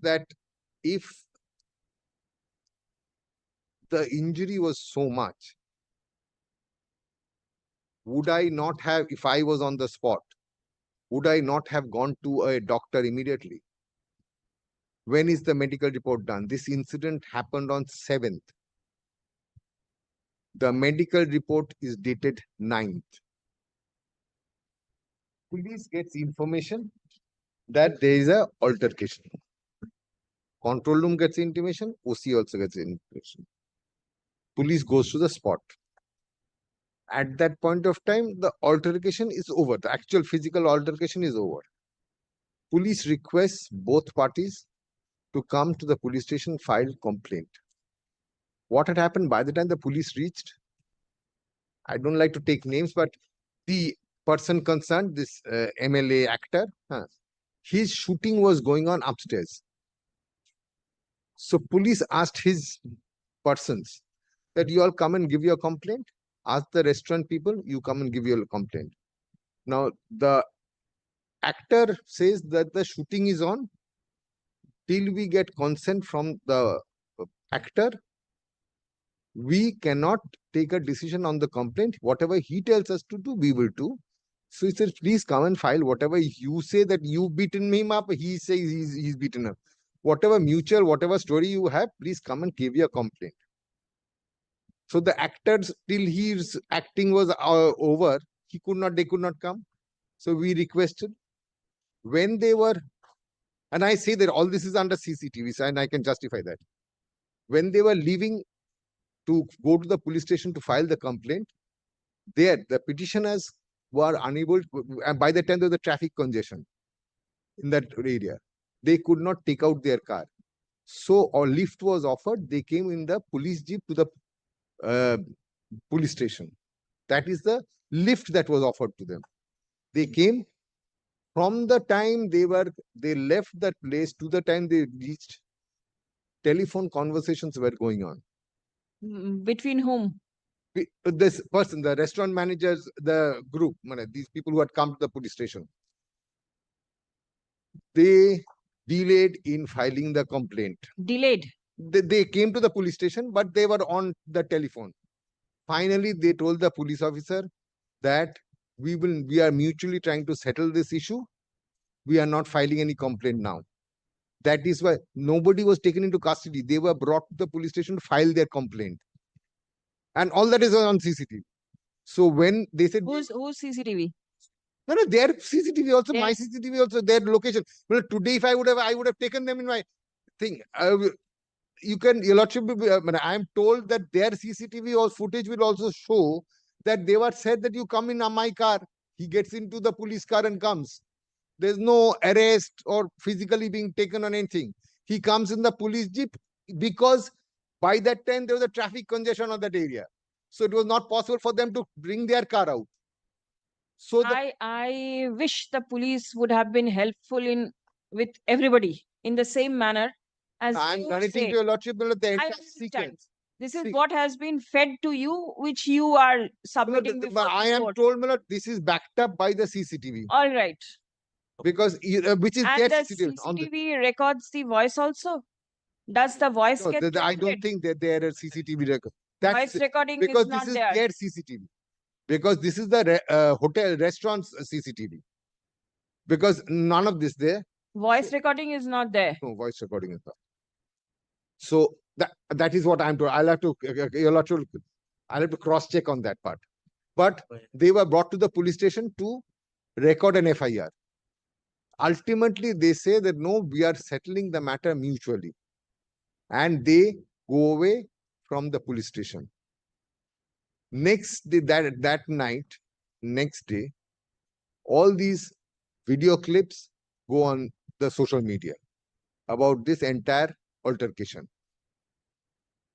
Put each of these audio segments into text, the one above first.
that if the injury was so much, would I not have, if I was on the spot, would I not have gone to a doctor immediately? When is the medical report done? This incident happened on 7th. The medical report is dated 9th. Police gets information that there is a altercation. Control room gets intimation, OC also gets information. Police goes to the spot. At that point of time, the altercation is over. The actual physical altercation is over. Police requests both parties to come to the police station, file complaint. What had happened by the time the police reached, I don't like to take names, but the person concerned, this MLA actor, his shooting was going on upstairs. So police asked his persons that you all come and give your complaint. Ask the restaurant people, you come and give your complaint. Now, the actor says that the shooting is on. Till we get consent from the actor, we cannot take a decision on the complaint. Whatever he tells us to do, we will do. So he says, please come and file whatever you say that you've beaten him up. He says he's beaten up. Whatever mutual, whatever story you have, please come and give your complaint. So the actors, till his acting was over, they could not come. So we requested. When they were, and I say that all this is under CCTV, and I can justify that. When they were leaving to go to the police station to file the complaint, there the petitioners were unable to, and by the time there was the traffic congestion in that area, they could not take out their car. So a lift was offered. They came in the police jeep to the police station. That is the lift that was offered to them. They came. From the time they left that place to the time they reached, telephone conversations were going on. Between whom? This person, the restaurant managers, the group, these people who had come to the police station. They delayed in filing the complaint. Delayed? They came to the police station, but they were on the telephone. Finally, they told the police officer that we are mutually trying to settle this issue. We are not filing any complaint now. That is why nobody was taken into custody. They were brought to the police station to file their complaint. And all that is on CCTV. So when they said... Who's CCTV? No, their CCTV also, yes. My CCTV also, their location. Well, today, if I would have taken them in my thing. You can, your lordship, I am told that their CCTV or footage will also show that they were said that you come in my car. He gets into the police car and comes. There's no arrest or physically being taken on anything. He comes in the police jeep because by that time there was a traffic congestion on that area. So it was not possible for them to bring their car out. So I wish the police would have been helpful with everybody in the same manner as I'm narrating to your lordship the entire sequence. This is what has been fed to you, which you are submitting before I am told, my lord, this is backed up by the CCTV. All right. Because which is and the CCTV records the voice also. Does the voice get I don't think that there are CCTV records. Voice recording because is not this is there. Their CCTV. Because this is the hotel restaurant's CCTV. Because none of this there. Voice recording is not there. No, voice recording is not. So that is what I'm told. I'll have to cross check on that part. But they were brought to the police station to record an FIR. Ultimately, they say that no, we are settling the matter mutually. And they go away from the police station. Next day, that night, next day, all these video clips go on the social media about this entire altercation.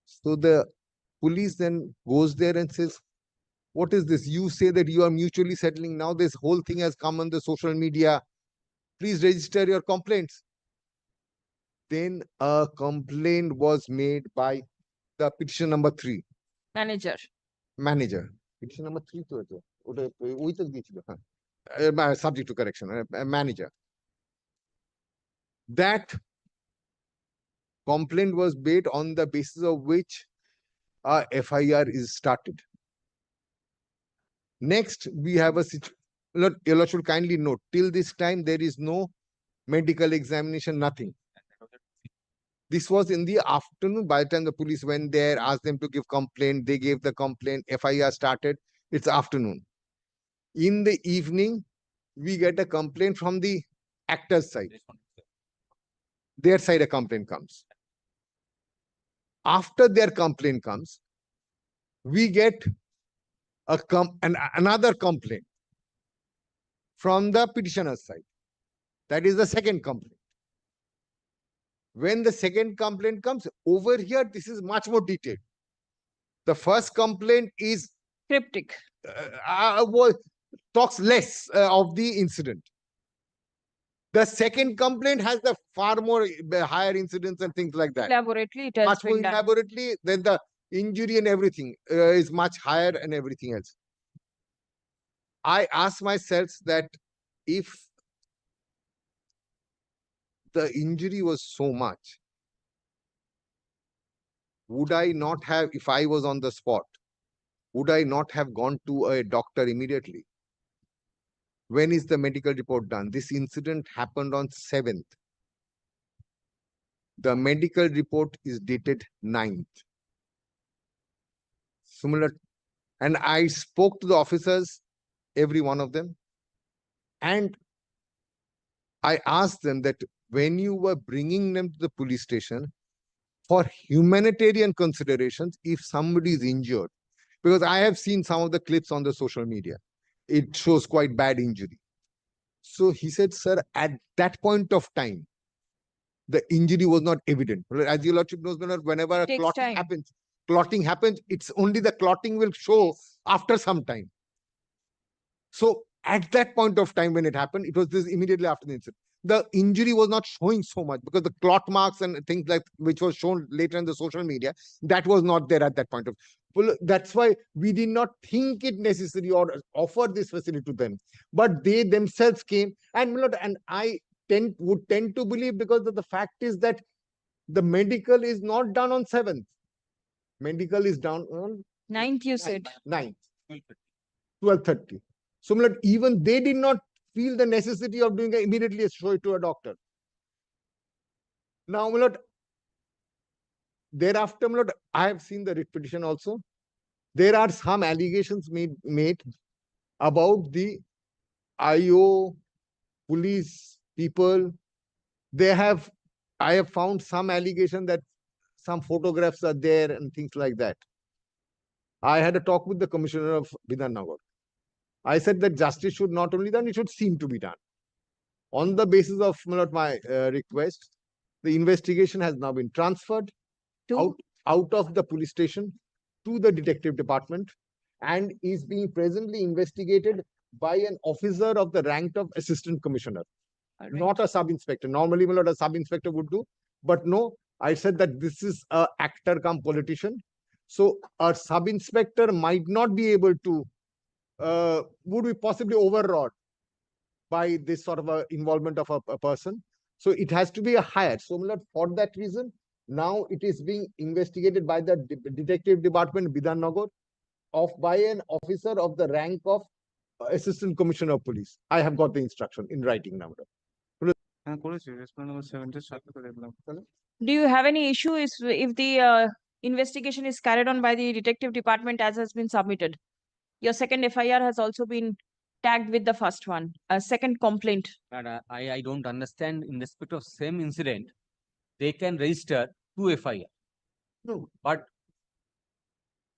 So the police then goes there and says, what is this? You say that you are mutually settling. Now this whole thing has come on the social media. Please register your complaints. Then a complaint was made by the petition number 3. Manager. Petition number 3. Subject to correction. Manager. That complaint was made on the basis of which a FIR is started. Next, we have a situation. Your Lord should kindly note, till this time, there is no medical examination, nothing. This was in the afternoon. By the time the police went there, asked them to give complaint, they gave the complaint, FIR started, it's afternoon. In the evening, we get a complaint from the actor's side. Their side a complaint comes. After their complaint comes, we get another complaint from the petitioner's side. That is the second complaint. When the second complaint comes over here, this is much more detailed. The first complaint is Cryptic. talks less of the incident. The second complaint has the far more higher incidents and things like that. Elaborately, it has Much more been done. elaborately, then the injury and everything is much higher and everything else. I ask myself that if the injury was so much, would I not have, if I was on the spot, would I not have gone to a doctor immediately? When is the medical report done? This incident happened on 7th. The medical report is dated 9th. Similar, and I spoke to the officers, every one of them, and I asked them that when you were bringing them to the police station for humanitarian considerations, if somebody is injured, because I have seen some of the clips on the social media, it shows quite bad injury. So he said, sir, at that point of time, the injury was not evident. As your lordship knows, whenever a Takes clotting time. happens, it's only the clotting will show after some time. So at that point of time when it happened, it was this immediately after the incident. The injury was not showing so much because the clot marks and things like which was shown later in the social media, that was not there at that point of. Well, that's why we did not think it necessary or offer this facility to them. But they themselves came, and I would tend to believe, because of the fact is that the medical is not done on 7th. Medical is done on 9th, you said. 9th, 12:30. So even they did not feel the necessity of doing immediately a show it to a doctor. Now, thereafter, I have seen the writ petition also. There are some allegations made about the IO, police people. I have found some allegation that some photographs are there and things like that. I had a talk with the commissioner of Bidhan Nagar. I said that justice should not only done, it should seem to be done. On the basis of my request, the investigation has now been transferred out of the police station to the detective department and is being presently investigated by an officer of the rank of assistant commissioner, not a sub-inspector. Normally, a sub-inspector would do, but no, I said that this is an actor come politician. So a sub-inspector might not be able to, would be possibly overwrought by this sort of involvement of a person. So it has to be a higher. So for that reason, now it is being investigated by the detective department, Bidhan Nagar, by an officer of the rank of assistant commissioner of police. I have got the instruction in writing now. Do you have any issue if the investigation is carried on by the detective department as has been submitted? Your second FIR has also been tagged with the first one, a second complaint. But I don't understand, in respect of same incident, they can register 2 FIR. No, But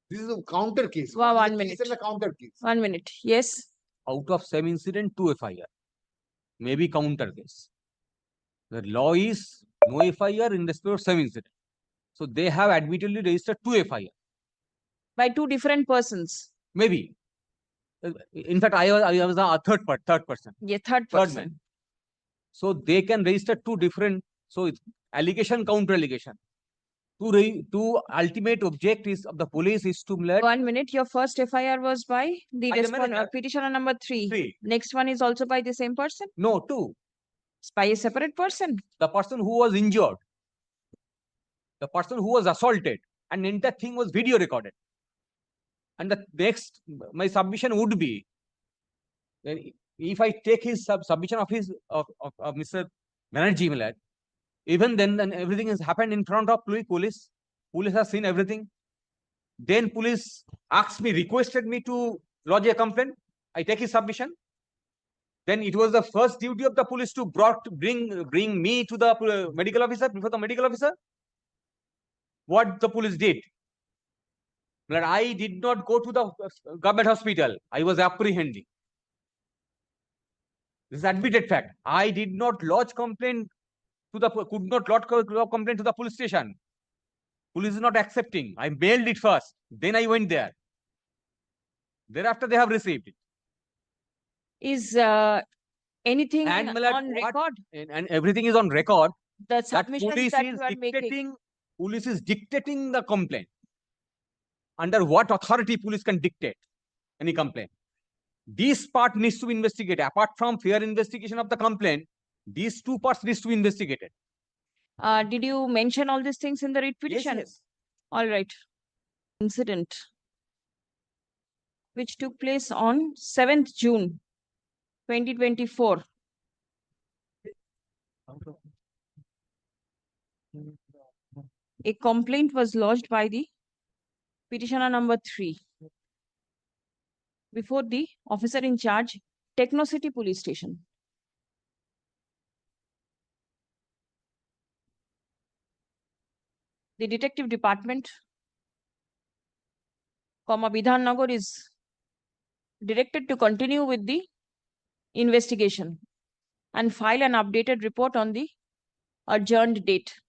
this is a counter case. Wow, One is one a case minute. and a counter case. 1 minute. Yes. out of same incident, 2 FIR. Maybe counter case. The law is no FIR in respect of same incident. So they have admittedly registered 2 FIR. By two different persons. Maybe. In fact, I was a third person. Yeah, third Third person. man. So they can register 2 different. So it's allegation, counter allegation. To ultimate objectives of the police is to 1 minute. Your first FIR was by the By the manager. petitioner number 3. 3. Next one is also by the same person. No, 2. It's by a separate person. The person who was injured. the person who was assaulted, and entire thing was video recorded. And the next, my submission would be, then if I take his submission of his of Mr. Banerjee Milad, even then everything has happened in front of police. Police has seen everything. Then police asked me, requested me to lodge a complaint. I take his submission. Then it was the first duty of the police to bring me to the medical officer, before the medical officer. What the police did? That I did not go to the government hospital. I was apprehending. This is admitted fact. I did not lodge complaint to the could not lodge complaint to the police station. Police is not accepting. I mailed it first. Then I went there. Thereafter, they have received it. Is anything And Milad, on record? And everything is on record. The That submissions police that is you are making. dictating. Police is dictating the complaint. Under what authority police can dictate any complaint? This part needs to be investigated. Apart from fair investigation of the complaint, these two parts needs to be investigated. Did you mention all these things in the writ petition? Yes. All right. Incident which took place on 7th June 2024. A complaint was lodged by the petitioner number 3 before the officer in charge, Techno City Police Station. The detective department, Bidhan Nagar, is directed to continue with the investigation and file an updated report on the adjourned date.